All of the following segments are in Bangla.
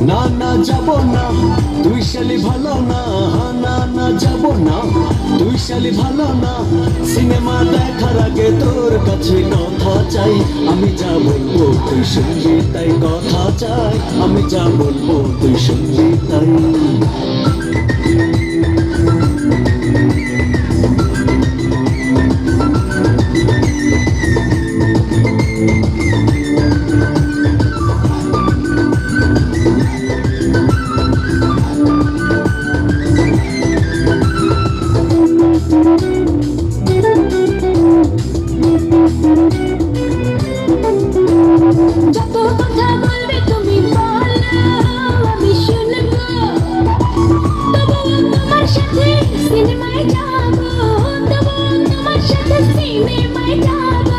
না না যাব না, তুই শালি ভালো না। না না যাব না, তুই শালি ভালো না। সিনেমা দেখার আগে তোর কাছে কথা চাই, আমি যা বলবো তুই শুনবি তাই। কথা চাই, আমি যা বলবো তুই শুনবি তাই। যত কথা বলবে তুমি বলো, আমি শুনবো। তবুও তোমার সাথে সিনেমায় যাবো, তবুও তোমার সাথে সিনেমায় যাবো।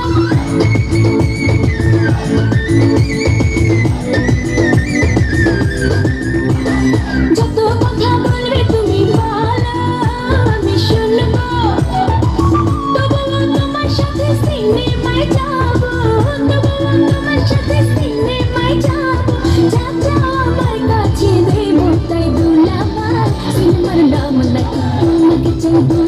যত কথা বলবে তুমি বলো, আমি শুনবো। তবুও তোমার সাথে সিনেমায় যাবো, তবুও তোমার সাথে সিনেমায় যাবো। যা যা আমার কাছে দেবো তাই দুলাভাই, সিনেমার নাম নাকি তোমাকে চাই।